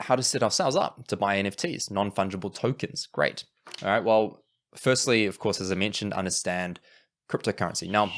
how to set ourselves up to buy NFTs, non-fungible tokens. Great. All right. Well, firstly, of course, as I mentioned, understand cryptocurrency. Now,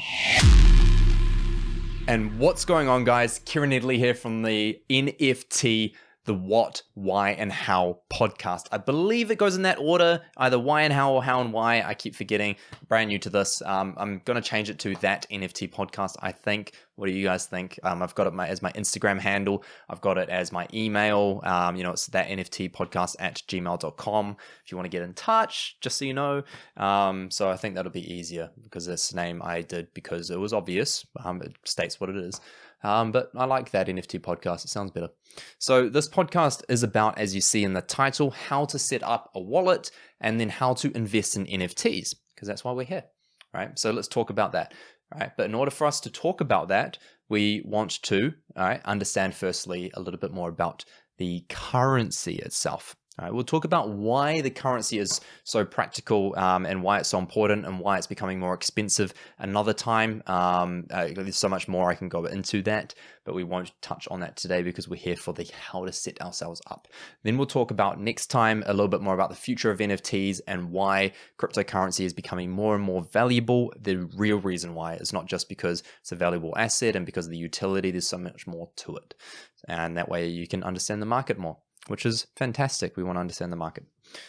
and what's going on, guys? Kieran Nedley here from the NFT, the What, Why, and How podcast. I believe it goes in that order, either why and how or how and why. I keep forgetting. Brand new to this. I'm going to change it to that NFT podcast, I think. What do you guys think? I've got it as my Instagram handle. I've got it as my email. It's that NFT podcast at gmail.com if you want to get in touch, just so you know. So I think that'll be easier because this name I did because it was obvious. It states what it is. But I like that NFT podcast. It sounds better. So this podcast is about, as you see in the title, how to set up a wallet and then how to invest in NFTs, because that's why we're here, right? So let's talk about that, right? But in order for us to talk about that, we want to understand firstly a little bit more about the currency itself. All right, we'll talk about why the currency is so practical and why it's so important and why it's becoming more expensive another time. There's so much more I can go into that, but we won't touch on that today because we're here for the how to set ourselves up. Then we'll talk about next time a little bit more about the future of NFTs and why cryptocurrency is becoming more and more valuable. The real reason why is not just because it's a valuable asset and because of the utility, there's so much more to it. And that way you can understand the market more, which is fantastic. We want to understand the market.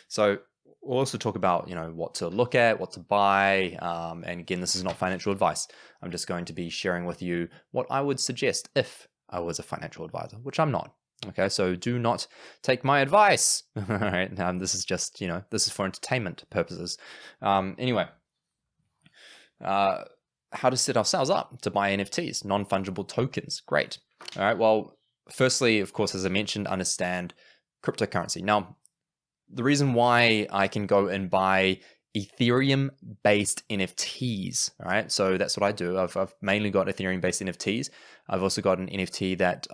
So we'll also talk about, what to look at, what to buy. And again, this is not financial advice. I'm just going to be sharing with you what I would suggest if I was a financial advisor, which I'm not. Okay, so do not take my advice. All right, this is just, this is for entertainment purposes. Anyway, how to set ourselves up to buy NFTs, non-fungible tokens. Great. All right, well, firstly, of course, as I mentioned, understand cryptocurrency. Now, the reason why I can go and buy Ethereum-based NFTs, all right? So that's what I do. I've mainly got Ethereum-based NFTs. I've also got an NFT that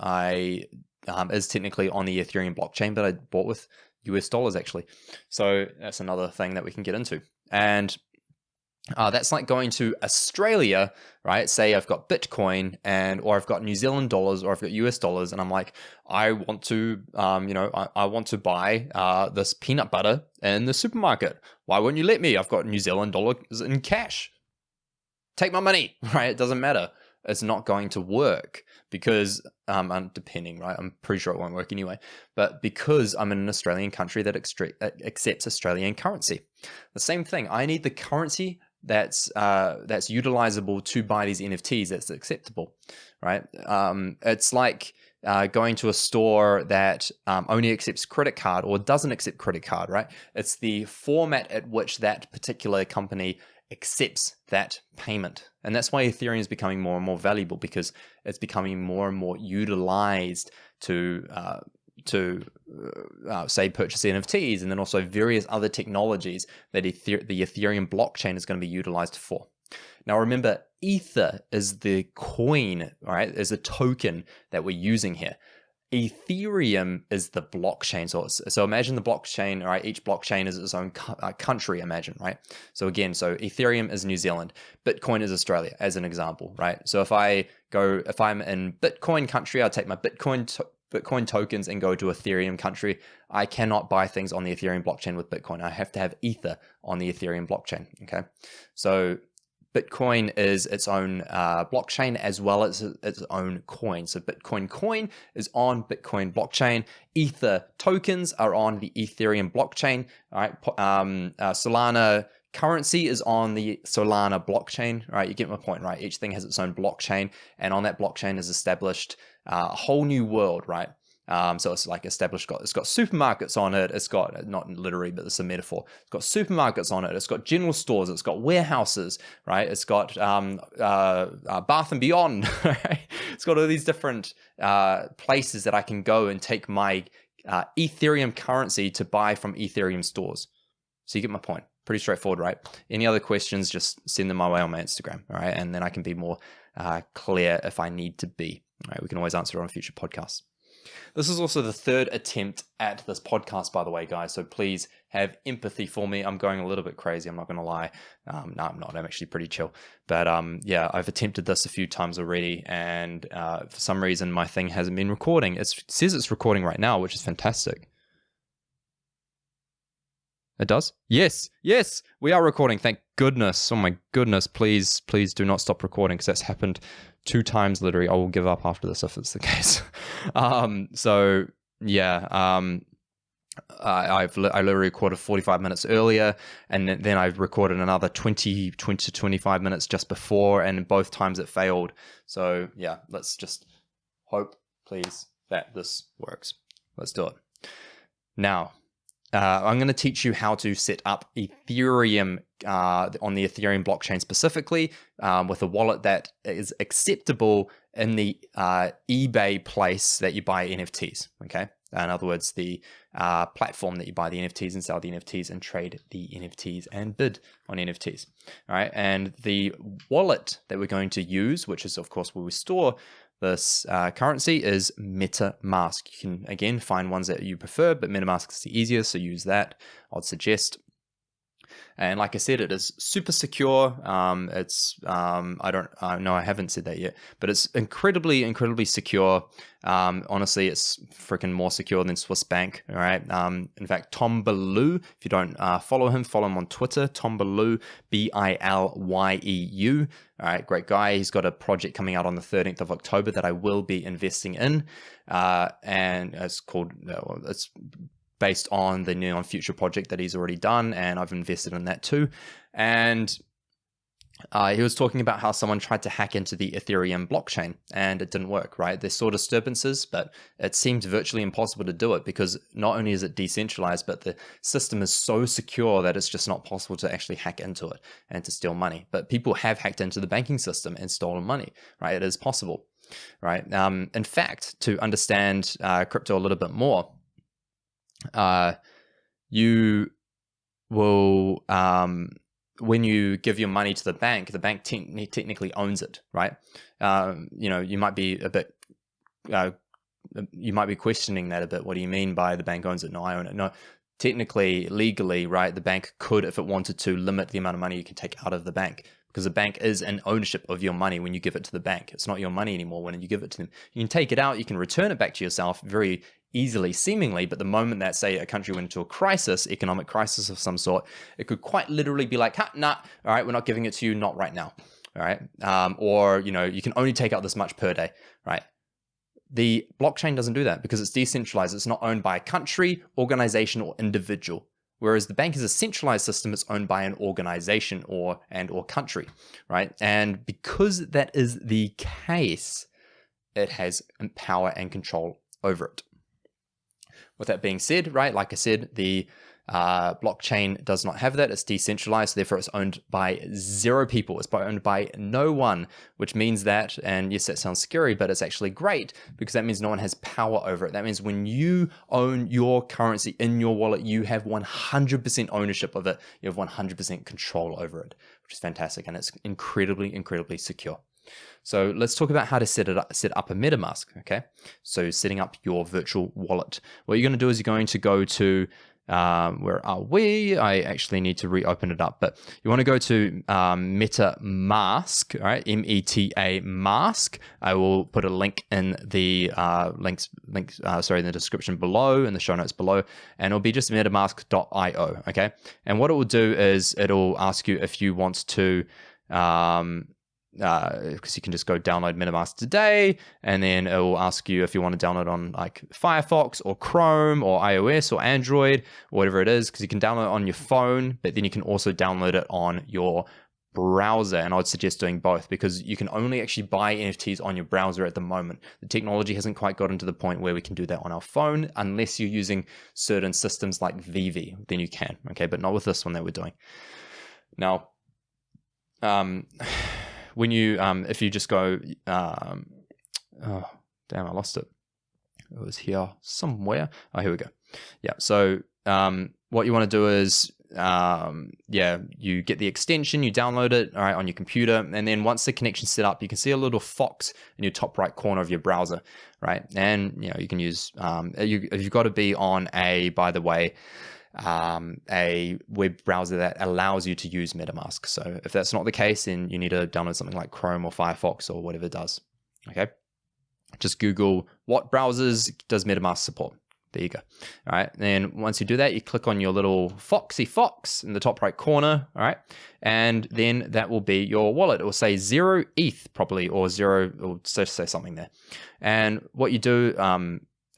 is technically on the Ethereum blockchain, but I bought with US dollars actually. So that's another thing that we can get into. And that's like going to Australia, right? Say I've got Bitcoin or I've got New Zealand dollars or I've got US dollars, and I'm like, I want to, I want to buy this peanut butter in the supermarket. Why won't you let me? I've got New Zealand dollars in cash. Take my money, right? It doesn't matter. It's not going to work because, depending, right? I'm pretty sure it won't work anyway. But because I'm in an Australian country that accepts Australian currency, the same thing. I need the currency that's utilizable to buy these NFTs that's acceptable, right? It's like going to a store that only accepts credit card or doesn't accept credit card, right? It's the format at which that particular company accepts that payment. And that's why Ethereum is becoming more and more valuable, because it's becoming more and more utilized to say purchase NFTs, and then also various other technologies that the Ethereum blockchain is going to be utilized for. Now remember, Ether is the coin, right? Is a token that we're using here. Ethereum is the blockchain. So imagine the blockchain, right? Each blockchain is its own country, imagine, right? So again, Ethereum is New Zealand, Bitcoin is Australia, as an example, right? So if I'm in Bitcoin country, I'll take my Bitcoin tokens and go to Ethereum country. I cannot buy things on the Ethereum blockchain with Bitcoin. I have to have Ether on the Ethereum blockchain, okay? So Bitcoin is its own blockchain as well as its own coin. So Bitcoin coin is on Bitcoin blockchain. Ether tokens are on the Ethereum blockchain. All right. Solana currency is on the Solana blockchain. Right. You get my point, right? Each thing has its own blockchain, and on that blockchain is established a whole new world, right? So it's like established, it's got supermarkets on it. It's got, not literally, but it's a metaphor. It's got supermarkets on it. It's got general stores. It's got warehouses, right? It's got Bath and Beyond, right? It's got all these different places that I can go and take my Ethereum currency to buy from Ethereum stores. So you get my point. Pretty straightforward, right? Any other questions, just send them my way on my Instagram, all right? And then I can be more clear if I need to be. All right, we can always answer on future podcasts. This is also the third attempt at this podcast, by the way, guys. So please have empathy for me. I'm going a little bit crazy. I'm not going to lie. No, I'm not. I'm actually pretty chill. But yeah, I've attempted this a few times already. And for some reason, my thing hasn't been recording. It says it's recording right now, which is fantastic. It does? Yes, we are recording. Thank goodness. Oh my goodness. Please do not stop recording, because that's happened 2 times literally. I will give up after this if it's the case. So yeah, I literally recorded 45 minutes earlier, and then I recorded another 20 to 25 minutes just before, and both times it failed. So yeah, let's just hope, please, that this works. Let's do it. Now, I'm going to teach you how to set up Ethereum on the Ethereum blockchain specifically with a wallet that is acceptable in the eBay place that you buy NFTs, okay? In other words, the platform that you buy the NFTs and sell the NFTs and trade the NFTs and bid on NFTs, all right? And the wallet that we're going to use, which is, of course, where we store this currency, is Metamask. You can, again, find ones that you prefer, but Metamask is the easiest, so use that, I'd suggest. And like I said, it is super secure. It's I haven't said that yet, but it's incredibly secure. Honestly, it's freaking more secure than Swiss Bank. All right. In fact, Tom Ballou, if you don't follow him on Twitter. Tom Ballou, Bilyeu. All right, great guy. He's got a project coming out on the 13th of October that I will be investing in, and it's called. It's based on the Neon Future project that he's already done, and I've invested in that too. And he was talking about how someone tried to hack into the Ethereum blockchain and it didn't work, right? They saw disturbances, but it seems virtually impossible to do it, because not only is it decentralized, but the system is so secure that it's just not possible to actually hack into it and to steal money. But people have hacked into the banking system and stolen money, right? It is possible, right? In fact, to understand crypto a little bit more, you will, when you give your money to the bank technically owns it, right? You might be a bit, you might be questioning that a bit. What do you mean by the bank owns it? No, I own it. No, technically, legally, right? The bank could, if it wanted to, limit the amount of money you can take out of the bank, because the bank is in ownership of your money when you give it to the bank. It's not your money anymore when you give it to them. You can take it out, you can return it back to yourself very easily, seemingly, but the moment that, say, a country went into a crisis, economic crisis of some sort, it could quite literally be like, nah, all right, we're not giving it to you, not right now, all right? Or, you can only take out this much per day, right? The blockchain doesn't do that because it's decentralized. It's not owned by a country, organization, or individual. Whereas the bank is a centralized system, it's owned by an organization or country, right? And because that is the case, it has power and control over it. With that being said, right, like I said, the blockchain does not have that. It's decentralized, therefore it's owned by 0 people. It's owned by no one, which means that, and yes, that sounds scary, but it's actually great, because that means no one has power over it. That means when you own your currency in your wallet, you have 100% ownership of it. You have 100% control over it, which is fantastic, and it's incredibly secure. So let's talk about how to set up a MetaMask, okay? So setting up your virtual wallet. What you're going to do is you're going to go to, where are we? I actually need to reopen it up, but you want to go to Metamask, all right? M-E-T-A Mask. I will put a link in the in the description below, in the show notes below, and it'll be just metamask.io, okay? And what it will do is it'll ask you if you want to, because you can just go download MetaMask today, and then it will ask you if you want to download on like Firefox or Chrome or iOS or Android or whatever it is, because you can download it on your phone, but then you can also download it on your browser. And I would suggest doing both, because you can only actually buy NFTs on your browser at the moment. The technology hasn't quite gotten to the point where we can do that on our phone, unless you're using certain systems like Vivi, then you can, okay, but not with this one that we're doing. Now, when you, if you just go, oh, damn, I lost it. It was here somewhere. Oh, here we go. Yeah. So what you want to do is, you get the extension, you download it, all right, on your computer, and then once the connection's set up, you can see a little fox in your top right corner of your browser, right? And you can use you've got to be on a web browser that allows you to use MetaMask. So if that's not the case, then you need to download something like Chrome or Firefox or whatever it does. Okay, just Google what browsers does MetaMask support. There you go. All right. And once you do that, you click on your little foxy fox in the top right corner. All right. And then that will be your wallet. It will say 0 ETH probably, or 0, or just say something there. And what you do,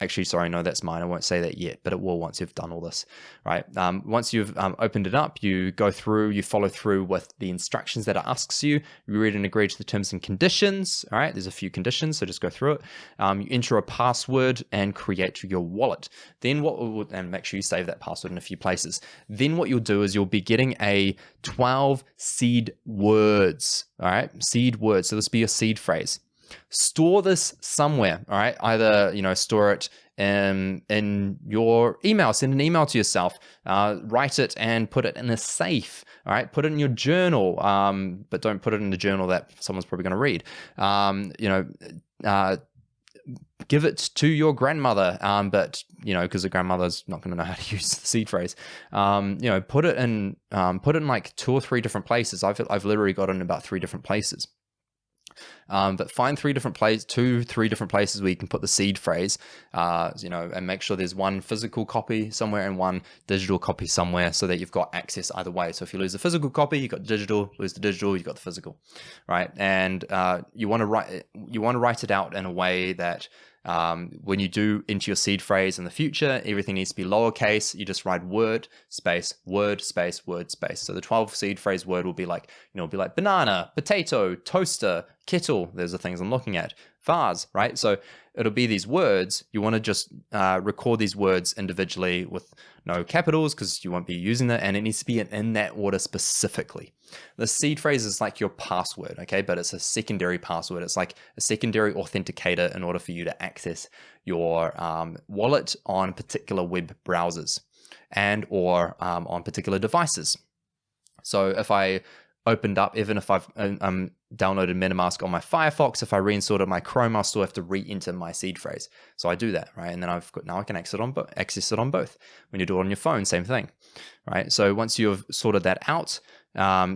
actually, sorry, no, that's mine. I won't say that yet, but it will once you've done all this, right? Once you've opened it up, you go through, you follow through with the instructions that it asks you. You read and agree to the terms and conditions, all right? There's a few conditions, so just go through it. You enter a password and create your wallet. Then and make sure you save that password in a few places. Then what you'll do is you'll be getting a 12 seed words, all right? Seed words, so this will be your seed phrase. Store this somewhere, all right? Either, store it in your email, send an email to yourself, write it and put it in a safe, all right? Put it in your journal, but don't put it in the journal that someone's probably going to read. Give it to your grandmother, but because the grandmother's not going to know how to use the seed phrase. Put it in like 2 or 3 different places. I've literally got it in about 3 different places. But find 2, 3 different places where you can put the seed phrase, and make sure there's one physical copy somewhere and one digital copy somewhere, so that you've got access either way. So if you lose the physical copy, you've got digital. Lose the digital, you've got the physical, right? And you want to write it out in a way that when you do enter your seed phrase in the future, everything needs to be lowercase. You just write word space, word space, word space. So the 12 seed phrase word will be like, banana, potato, toaster, kettle. Those are things I'm looking at. Vase, right? So it'll be these words. You want to just record these words individually with no capitals, because you won't be using that, and it needs to be in that order specifically. The seed phrase is like your password, okay? But it's a secondary password. It's like a secondary authenticator in order for you to access your wallet on particular web browsers or on particular devices. So if I opened up, even if I've downloaded MetaMask on my Firefox, if I reinstalled my Chrome, I'll still have to re-enter my seed phrase. So I do that, right? And then now I can access it on both. When you do it on your phone, same thing, right? So once you've sorted that out,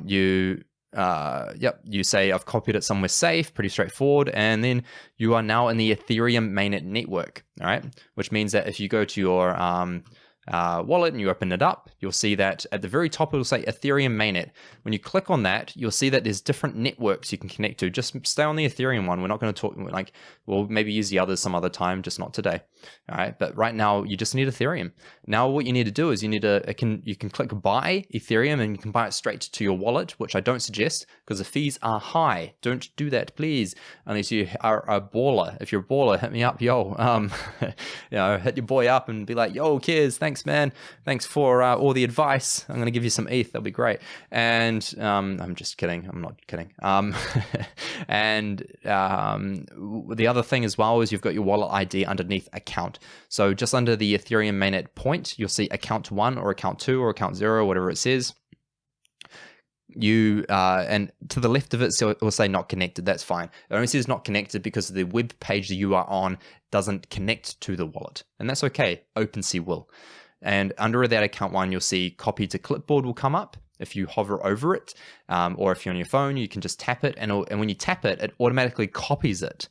you say I've copied it somewhere safe, pretty straightforward, and then you are now in the Ethereum mainnet network, all right? Which means that if you go to your wallet and you open it up, you'll see that at the very top it'll say Ethereum mainnet. When you click on that, you'll see that there's different networks you can connect to. Just stay on the Ethereum one. We're not going to talk, we'll maybe use the others some other time, just not today. All right, but right now you just need Ethereum. Now what you need to do is you can click buy Ethereum, and you can buy it straight to your wallet, which I don't suggest because the fees are high. Don't do that, please, unless you are a baller. If you're a baller, hit me up, yo. Hit your boy up and be like, yo, Kiz, thanks, man. Thanks for all the advice. I'm going to give you some ETH. That'll be great. And I'm just kidding. I'm not kidding. And the other thing as well is you've got your wallet ID underneath account. So just under the Ethereum mainnet point, you'll see account 1 or account 2 or account 0, whatever it says. And to the left of it, so it will say not connected. That's fine. It only says not connected because the web page that you are on doesn't connect to the wallet, and that's okay. OpenC will. And under that account 1, you'll see copy to clipboard will come up. If you hover over it, or if you're on your phone, you can just tap it, and when you tap it, it automatically copies it.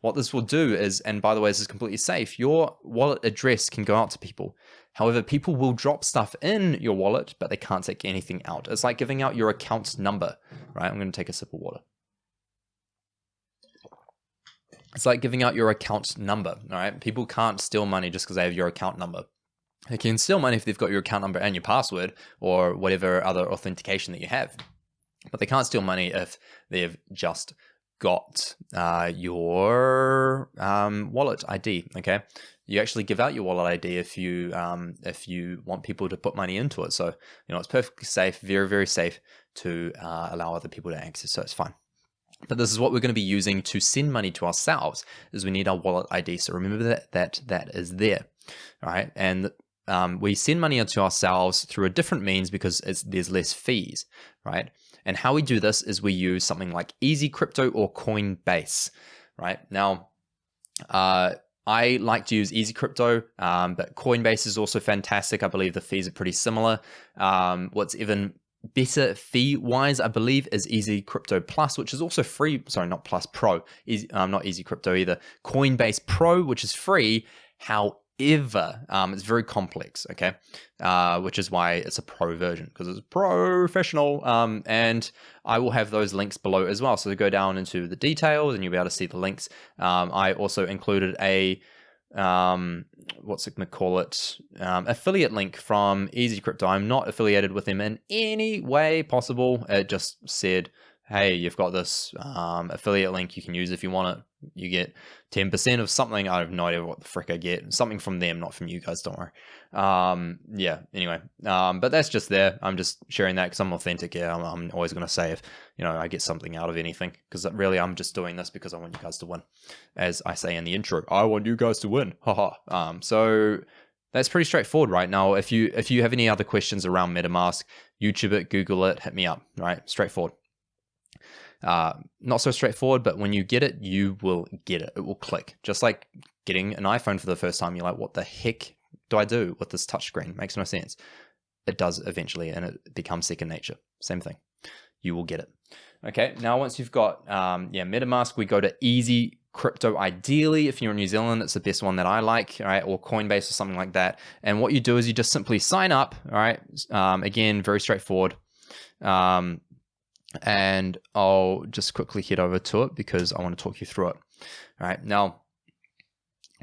What this will do is, and by the way, this is completely safe, your wallet address can go out to people. However, people will drop stuff in your wallet, but they can't take anything out. It's like giving out your account number, right? I'm going to take a sip of water. It's like giving out your account number, all right? People can't steal money just because they have your account number. They can steal money if they've got your account number and your password or whatever other authentication that you have. But they can't steal money if they've just got your wallet ID, okay? You actually give out your wallet ID if you want people to put money into it. So, it's perfectly safe, very, very safe to allow other people to access, so it's fine. But this is what we're going to be using to send money to ourselves, is we need our wallet ID. So remember that is there. All right, and we send money to ourselves through a different means because there's less fees, right? And how we do this is we use something like Easy Crypto or Coinbase, right? Now, I like to use Easy Crypto, but Coinbase is also fantastic. I believe the fees are pretty similar. What's even better fee-wise, I believe, is Easy Crypto Plus, which is also free. Sorry, not Plus, Pro. Not Easy Crypto either. Coinbase Pro, which is free. However, it's very complex, okay? Which is why it's a pro version, because it's professional. And I will have those links below as well. So go down into the details and you'll be able to see the links. I also included a what's it gonna call it, affiliate link from Easy Crypto. I'm not affiliated with them in any way possible. It just said, hey, you've got this affiliate link you can use if you want it. You get 10% of something. I have no idea what the frick I get. Something from them, not from you guys, don't worry. Yeah, anyway. But that's just there. I'm just sharing that because I'm authentic. Yeah, I'm always going to say if, I get something out of anything, because really I'm just doing this because I want you guys to win. As I say in the intro, I want you guys to win. Haha. So that's pretty straightforward right now. If you have any other questions around MetaMask, YouTube it, Google it, hit me up, right? Straightforward. Not so straightforward, but when you get it, you will get it. It will click. Just like getting an iPhone for the first time, you're like, what the heck do I do with this touchscreen? Makes no sense. It does eventually, and it becomes second nature. Same thing. You will get it. Okay, now once you've got MetaMask, we go to Easy Crypto. Ideally, if you're in New Zealand, it's the best one that I like, all right, or Coinbase or something like that. And what you do is you just simply sign up, all right? Again, very straightforward. And I'll just quickly head over to it because I want to talk you through it. All right, now,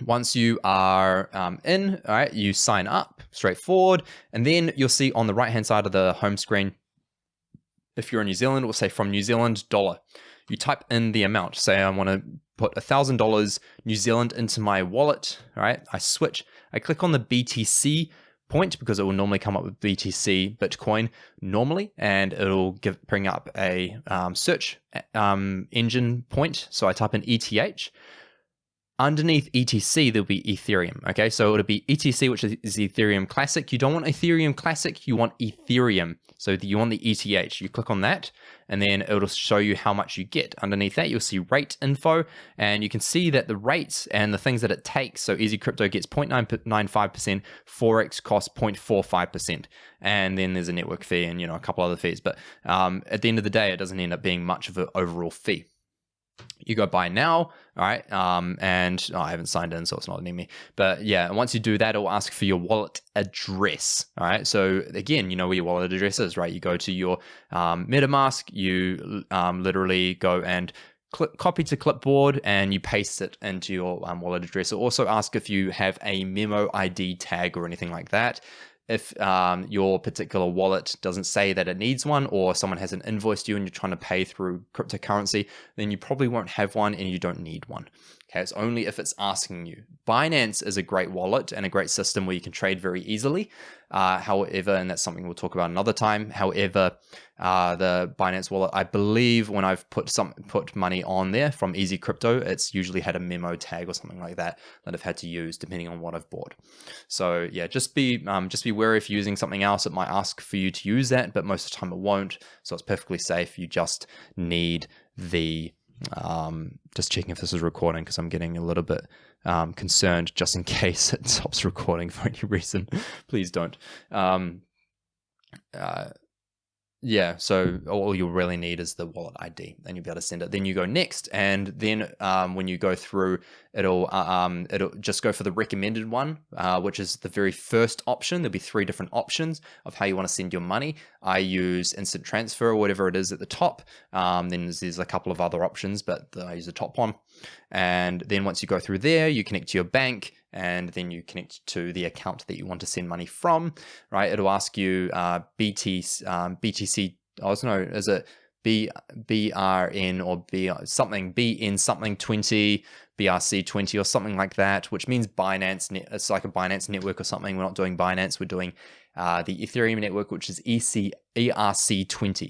once you are in, all right, you sign up, straightforward, and then you'll see on the right-hand side of the home screen, if you're in New Zealand, it will say from New Zealand dollar. You type in the amount. Say I want to put $1,000 New Zealand into my wallet, all right? I switch, I click on the BTC point because it will normally come up with BTC Bitcoin normally, and it'll bring up a search engine point. So I type in ETH. Underneath ETC, there'll be Ethereum. Okay, so it'll be ETC, which is Ethereum Classic. You don't want Ethereum Classic, you want Ethereum. So you want the ETH. You click on that, and then it'll show you how much you get. Underneath that, you'll see rate info, and you can see that the rates and the things that it takes. So Easy Crypto gets 0.995%, Forex costs 0.45%, and then there's a network fee and a couple other fees. But at the end of the day, it doesn't end up being much of an overall fee. You go buy now, all right, and I haven't signed in, so it's not letting me. But yeah, and once you do that, it'll ask for your wallet address, all right? So again, you know where your wallet address is, right? You go to your MetaMask, you literally go and copy to clipboard, and you paste it into your wallet address. It'll also ask if you have a memo ID tag or anything like that. If your particular wallet doesn't say that it needs one, or someone hasn't invoiced you and you're trying to pay through cryptocurrency, then you probably won't have one and you don't need one. Okay, it's only if it's asking you. Binance is a great wallet and a great system where you can trade very easily. However, and that's something we'll talk about another time. However, the Binance wallet, I believe when I've put money on there from Easy Crypto, it's usually had a memo tag or something like that I've had to use depending on what I've bought. So yeah, just be wary if you're using something else. It might ask for you to use that, but most of the time it won't. So it's perfectly safe. You just need the just checking if this is recording because I'm getting a little bit concerned just in case it stops recording for any reason. Please don't. Yeah, so all you'll really need is the wallet ID, and you'll be able to send it. Then you go next, and then when you go through, it'll just go for the recommended one, which is the very first option. There'll be 3 different options of how you want to send your money. I use instant transfer or whatever it is at the top. Then there's a couple of other options, but I use the top one. And then once you go through there, you connect to your bank, and then you connect to the account that you want to send money from, right? It'll ask you BTC, is it BRN or BN something 20 BRC20 or something like that, which means Binance. It's like a Binance network or something. We're not doing Binance. We're doing the Ethereum network, which is ERC20.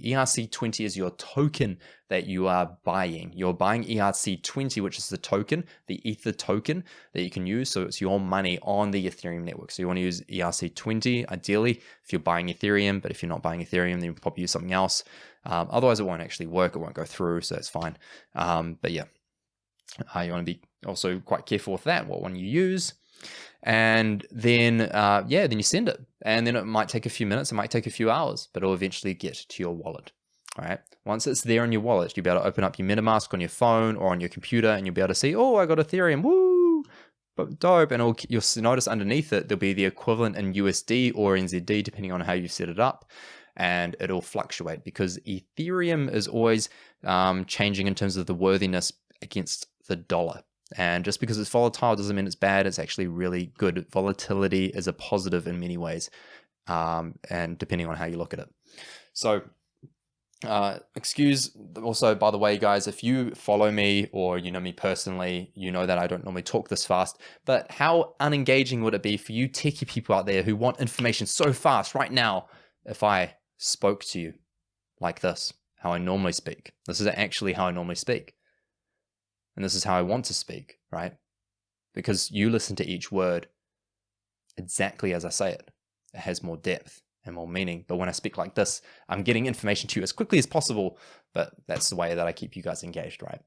ERC20 is your token that you are buying. You're buying ERC20, which is the token, the Ether token that you can use. So it's your money on the Ethereum network. So you want to use ERC20, ideally, if you're buying Ethereum. But if you're not buying Ethereum, then you probably use something else. Otherwise, it won't actually work. It won't go through. So it's fine. But yeah, you want to be also quite careful with that, what one you use. And then, then you send it. And then it might take a few minutes, it might take a few hours, but it'll eventually get to your wallet. All right. Once it's there in your wallet, you'll be able to open up your Metamask on your phone or on your computer, and you'll be able to see, oh, I got Ethereum. Woo! But dope. And you'll notice underneath it, there'll be the equivalent in USD or NZD, depending on how you set it up. And it'll fluctuate because Ethereum is always changing in terms of the worthiness against the dollar. And just because it's volatile doesn't mean it's bad. It's actually really good. Volatility is a positive in many ways, and depending on how you look at it. So, excuse also, by the way, guys, if you follow me or you know me personally, you know that I don't normally talk this fast. But how unengaging would it be for you techie people out there who want information so fast right now if I spoke to you like this, how I normally speak? This is actually how I normally speak. And this is how I want to speak, right? Because you listen to each word exactly as I say it. It has more depth and more meaning. But when I speak like this, I'm getting information to you as quickly as possible. But that's the way that I keep you guys engaged, right?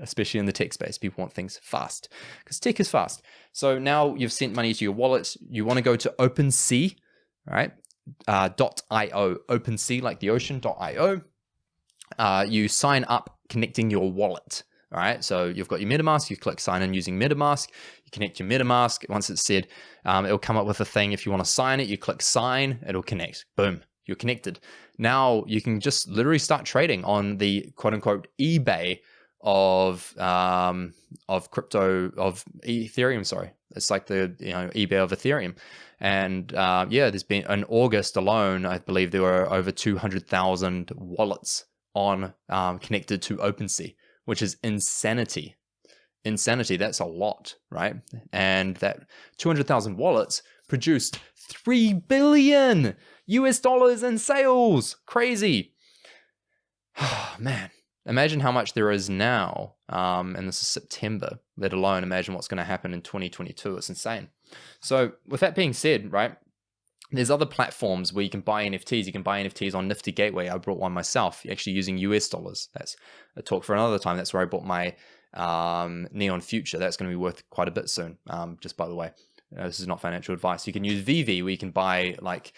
Especially in the tech space. People want things fast because tech is fast. So now you've sent money to your wallet. You want to go to OpenC, right? .io, OpenC, like the ocean.io. You sign up connecting your wallet. All right, so you've got your Metamask, you click sign in using Metamask, you connect your Metamask. Once it's said, it'll come up with a thing. If you want to sign it, you click sign, it'll connect. Boom, you're connected. Now you can just literally start trading on the quote unquote eBay of crypto, of Ethereum, sorry. It's like the eBay of Ethereum. And there's been, in August alone, I believe there were over 200,000 wallets on connected to OpenC, which is insanity. Insanity, that's a lot, right? And that 200,000 wallets produced $3 billion in sales. Crazy. Man, imagine how much there is now. And this is September, let alone imagine what's going to happen in 2022. It's insane. So with that being said, right, there's other platforms where you can buy NFTs. You can buy NFTs on Nifty Gateway. I brought one myself, actually using US dollars. That's a talk for another time. That's where I bought my Neon Future. That's going to be worth quite a bit soon, just by the way. This is not financial advice. You can use VV, where you can buy like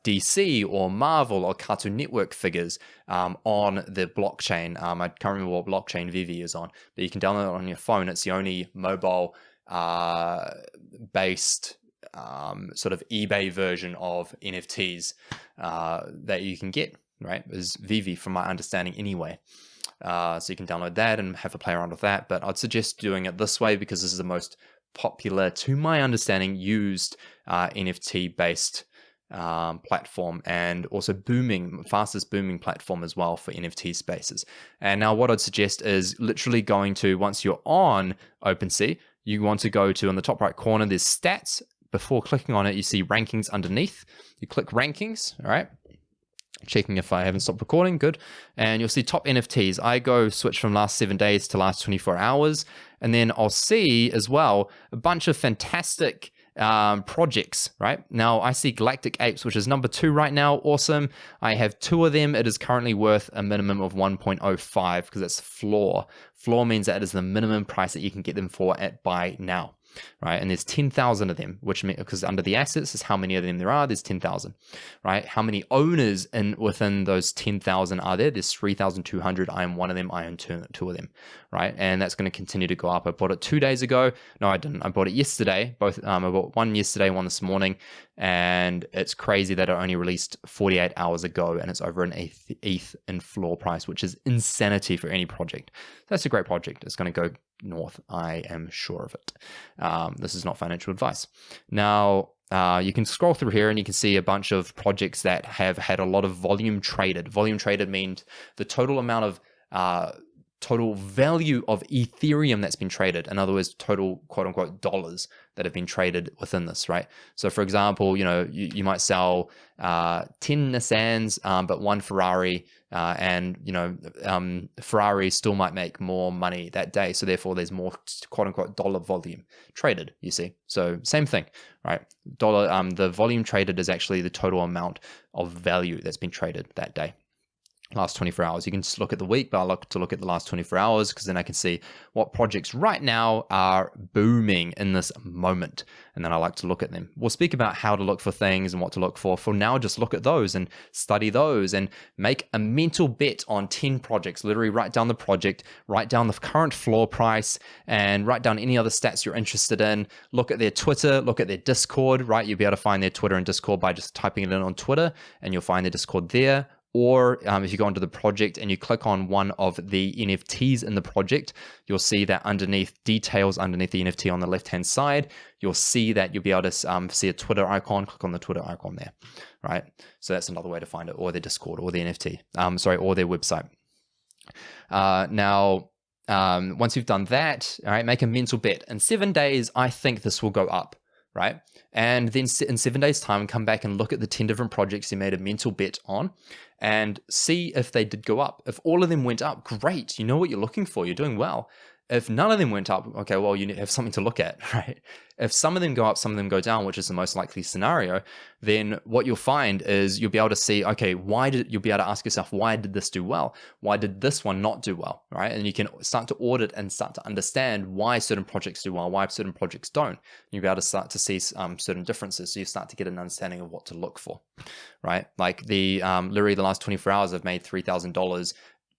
DC or Marvel or Cartoon Network figures on the blockchain. I can't remember what blockchain VV is on, but you can download it on your phone. It's the only mobile based sort of eBay version of NFTs that you can get, right? Is VV from my understanding anyway. So you can download that and have a play around with that. But I'd suggest doing it this way because this is the most popular, to my understanding, used NFT based platform, and also fastest booming platform as well for NFT spaces. And now what I'd suggest is literally going to, once you're on OpenC, you want to go to, on the top right corner, there's stats. Before clicking on it, you see rankings underneath. You click rankings, all right? Checking if I haven't stopped recording, good. And you'll see top NFTs. I go switch from last 7 days to last 24 hours. And then I'll see as well a bunch of fantastic projects, right? Now I see Galactic Apes, which is number 2 right now. Awesome. I have 2 of them. It is currently worth a minimum of 1.05 because that's floor. Floor means that it is the minimum price that you can get them for at buy now, right? And there's 10,000 of them, which means, because under the assets is how many of them there are, there's 10,000, right? How many owners within those 10,000 are there? There's 3,200. I am one of them. I own 2 of them, right? And that's going to continue to go up. I bought it 2 days ago. No, I didn't. I bought it yesterday. Both. I bought one yesterday, one this morning, and it's crazy that it only released 48 hours ago, and it's over an ETH in floor price, which is insanity for any project. That's a great project. It's going to go north. I am sure of it. This is not financial advice. Now, you can scroll through here and you can see a bunch of projects that have had a lot of volume traded. Volume traded means the total amount of total value of Ethereum that's been traded. In other words, total quote unquote dollars that have been traded within this, right? So for example, you might sell 10 Nissans, but one Ferrari, and Ferrari still might make more money that day. So therefore there's more quote unquote dollar volume traded, you see. So same thing, right? The volume traded is actually the total amount of value that's been traded that day. Last 24 hours. You can just look at the week, but I like to look at the last 24 hours because then I can see what projects right now are booming in this moment. And then I like to look at them. We'll speak about how to look for things and what to look for. For now, just look at those and study those and make a mental bet on 10 projects. Literally write down the project, write down the current floor price, and write down any other stats you're interested in. Look at their Twitter, look at their Discord, right? You'll be able to find their Twitter and Discord by just typing it in on Twitter, and you'll find their Discord there. Or if you go into the project and you click on one of the NFTs in the project, you'll see that underneath details, underneath the NFT on the left-hand side, you'll see that you'll be able to see a Twitter icon. Click on the Twitter icon there, right? So that's another way to find it, or their Discord, or the NFT, or their website. Now, once you've done that, all right, make a mental bet. In 7 days, I think this will go up, right? And then in 7 days' time, come back and look at the 10 different projects you made a mental bet on and see if they did go up. If all of them went up, great. You know what you're looking for. You're doing well. If none of them went up, okay, well, you have something to look at, right? If some of them go up, some of them go down, which is the most likely scenario, then what you'll find is you'll be able to see, okay, you'll be able to ask yourself, why did this do well? Why did this one not do well, right? And you can start to audit and start to understand why certain projects do well, why certain projects don't. You'll be able to start to see certain differences. So you start to get an understanding of what to look for, right? Like literally the last 24 hours, I've made $3,000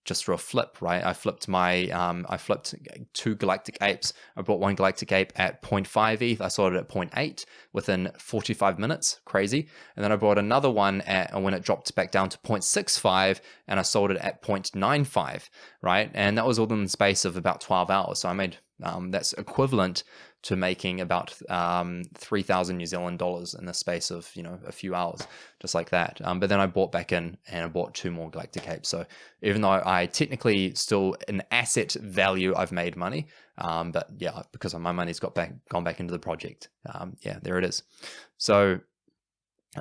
just for a flip, right? I flipped I flipped 2 galactic apes. I bought one galactic ape at 0.5 ETH. I sold it at 0.8 within 45 minutes. Crazy. And then I bought another one when it dropped back down to 0.65 and I sold it at 0.95, right? And that was all in the space of about 12 hours. So I made, that's equivalent to making about 3,000 New Zealand dollars in the space of a few hours, just like that. But then I bought back in and I bought 2 more galactic apes. So even though I technically still an asset value, I've made money. But yeah, because my money's gone back into the project. Yeah, there it is. So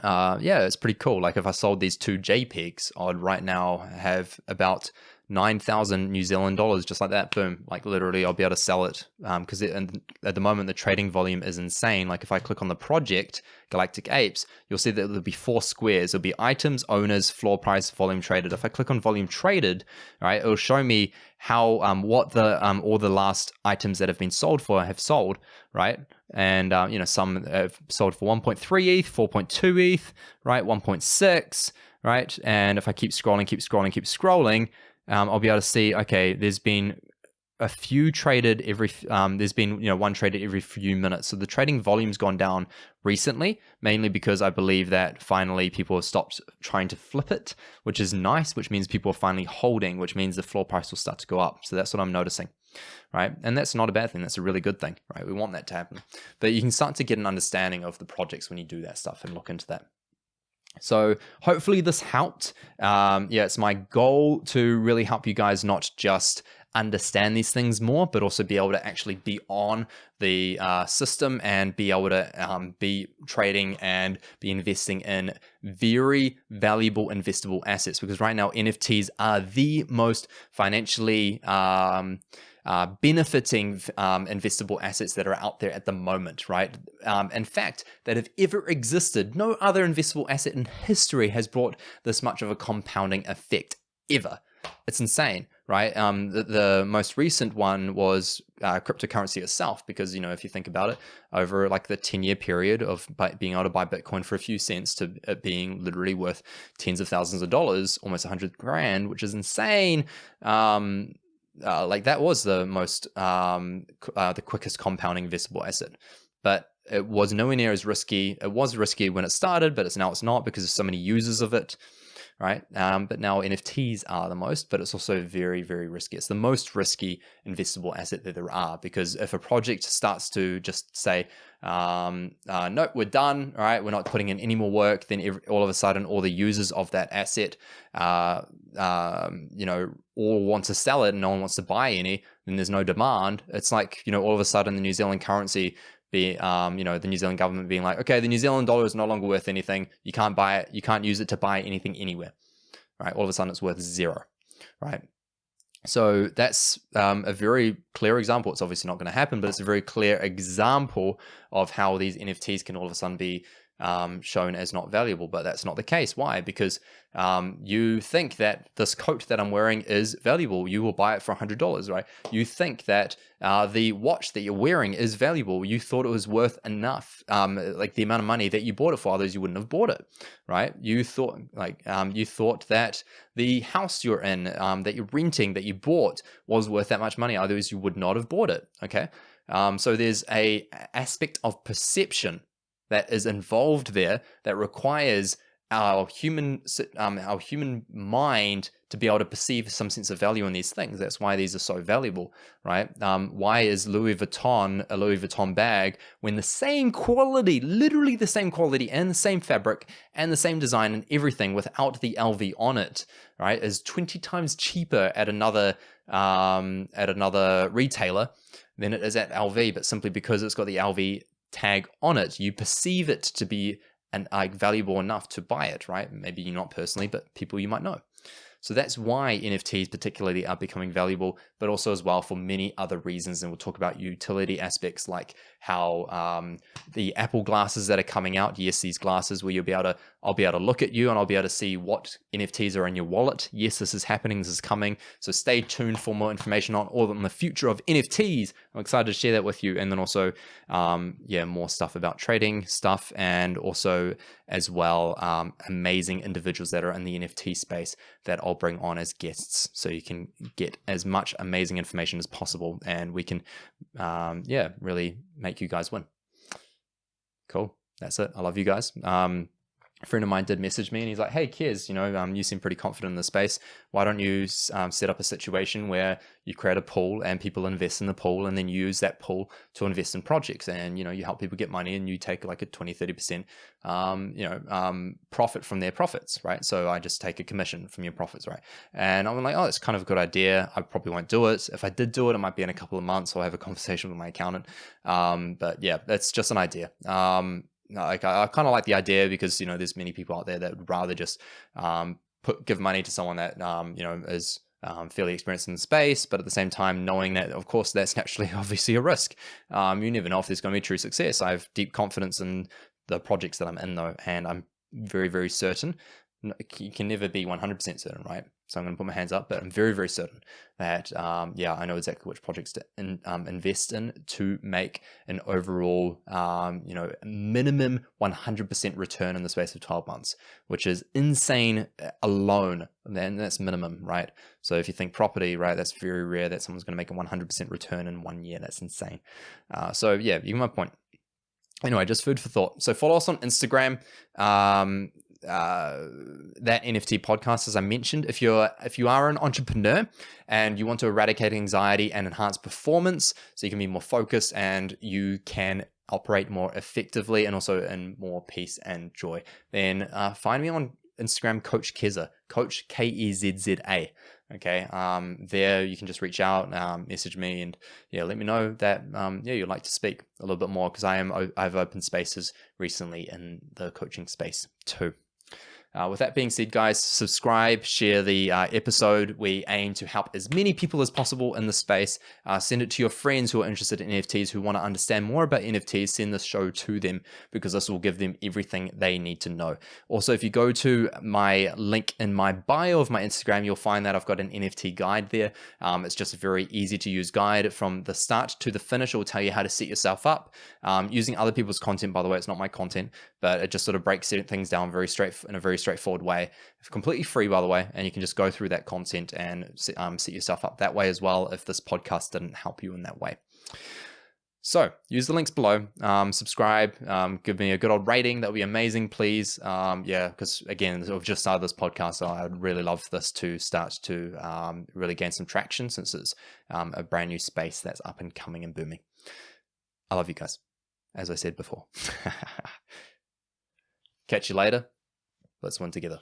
yeah, it's pretty cool. Like if I sold these 2 JPEGs, I'd right now have about 9,000 New Zealand dollars, just like that. Boom. Like literally I'll be able to sell it because at the moment the trading volume is insane. Like if I click on the project Galactic Apes, you'll see that there'll be 4 squares. There'll be items, owners, floor price, volume traded. If I click on volume traded, right, it'll show me how what the all the last items that have been sold for have sold, right? And some have sold for 1.3 ETH, 4.2 ETH, right, 1.6, right? And if I keep scrolling, I'll be able to see, okay, there's been a few traded every, there's been, one traded every few minutes. So the trading volume's gone down recently, mainly because I believe that finally people have stopped trying to flip it, which is nice, which means people are finally holding, which means the floor price will start to go up. So that's what I'm noticing, right? And that's not a bad thing. That's a really good thing, right? We want that to happen. But you can start to get an understanding of the projects when you do that stuff and look into that. So hopefully this helped. Yeah, it's my goal to really help you guys not just understand these things more, but also be able to actually be on the system and be able to be trading and be investing in very valuable investable assets. Because right now NFTs are the most financially benefiting investable assets that are out there at the moment, right? In fact, that have ever existed. No other investable asset in history has brought this much of a compounding effect ever. It's insane, right? The most recent one was cryptocurrency itself, because, if you think about it, over like the 10-year period of being able to buy Bitcoin for a few cents to it being literally worth tens of thousands of dollars, almost 100 grand, which is insane. Like that was the most, the quickest compounding investable asset, but it was nowhere near as risky. It was risky when it started, but now it's not because there's so many users of it, right? But now NFTs are the most, but it's also very, very risky. It's the most risky investable asset that there are, because if a project starts to just say, no, we're done, all right, we're not putting in any more work, then all of a sudden all the users of that asset, all want to sell it and no one wants to buy any, then there's no demand. It's like, all of a sudden the New Zealand currency the New Zealand government being like, okay, the New Zealand dollar is no longer worth anything. You can't buy it. You can't use it to buy anything anywhere, right? All of a sudden it's worth zero, right? So that's a very clear example. It's obviously not going to happen, but it's a very clear example of how these NFTs can all of a sudden be shown as not valuable, but that's not the case. Why? Because you think that this coat that I'm wearing is valuable. You will buy it for $100, right? You think that the watch that you're wearing is valuable. You thought it was worth enough, like the amount of money that you bought it for, otherwise you wouldn't have bought it, right? You thought that the house you're in, that you're renting, that you bought was worth that much money, otherwise you would not have bought it, okay? So there's a aspect of perception that is involved there that requires our human mind to be able to perceive some sense of value in these things. That's why these are so valuable, right? Why is Louis Vuitton a Louis Vuitton bag when the same quality, literally the same quality and the same fabric and the same design and everything without the LV on it, right, is 20 times cheaper at another retailer than it is at LV, but simply because it's got the LV tag on it, you perceive it to be valuable enough to buy it, right? Maybe you not personally, but people you might know. So that's why NFTs particularly are becoming valuable, but also as well for many other reasons. And we'll talk about utility aspects like how the Apple glasses that are coming out, yes, these glasses where I'll be able to look at you and I'll be able to see what NFTs are in your wallet. Yes, this is happening, this is coming. So stay tuned for more information on the future of NFTs. I'm excited to share that with you. And then also, more stuff about trading stuff, and also as well, amazing individuals that are in the NFT space that I'll bring on as guests, so you can get as much amazing information as possible, and we can, really make you guys win. Cool. That's it. I love you guys. A friend of mine did message me and he's like, hey, Kez, you seem pretty confident in the space. Why don't you set up a situation where you create a pool and people invest in the pool, and then you use that pool to invest in projects, and, you help people get money, and you take like a 20-30%, profit from their profits, right? So I just take a commission from your profits, right? And I'm like, oh, that's kind of a good idea. I probably won't do it. If I did do it, it might be in a couple of months. I'll have a conversation with my accountant. But yeah, that's just an idea. I kind of like the idea because, there's many people out there that would rather just give money to someone that, is fairly experienced in the space, but at the same time, knowing that, of course, that's naturally obviously a risk. You never know if there's going to be true success. I have deep confidence in the projects that I'm in, though, and I'm very, very certain. You can never be 100% certain, right? So I'm going to put my hands up, but I'm very, very certain that, I know exactly which projects to invest in to make an overall, minimum 100% return in the space of 12 months, which is insane alone. And that's minimum, right? So if you think property, right, that's very rare that someone's going to make a 100% return in 1 year. That's insane. So yeah, you get my point. Anyway, just food for thought. So follow us on Instagram. That NFT podcast, as I mentioned, if you are an entrepreneur and you want to eradicate anxiety and enhance performance so you can be more focused and you can operate more effectively and also in more peace and joy, then find me on Instagram, Coach Keza, Coach Kezza. Okay, there you can just reach out, message me, and let me know that you'd like to speak a little bit more, because I've opened spaces recently in the coaching space too. With that being said, guys, subscribe, share the episode. We aim to help as many people as possible in the space. Send it to your friends who are interested in NFTs, who want to understand more about NFTs. Send this show to them, because this will give them everything they need to know. Also, if you go to my link in my bio of my Instagram, you'll find that I've got an NFT guide there. It's just a very easy to use guide from the start to the finish. It will tell you how to set yourself up using other people's content. By the way, it's not my content, but it just sort of breaks things down in a very straightforward way. It's completely free, by the way, and you can just go through that content and set yourself up that way as well, if this podcast didn't help you in that way. So use the links below, subscribe, give me a good old rating. That would be amazing, please. Because again, I've just started this podcast, so I would really love this to start to really gain some traction, since it's a brand new space that's up and coming and booming. I love you guys, as I said before. Catch you later. Let's win together.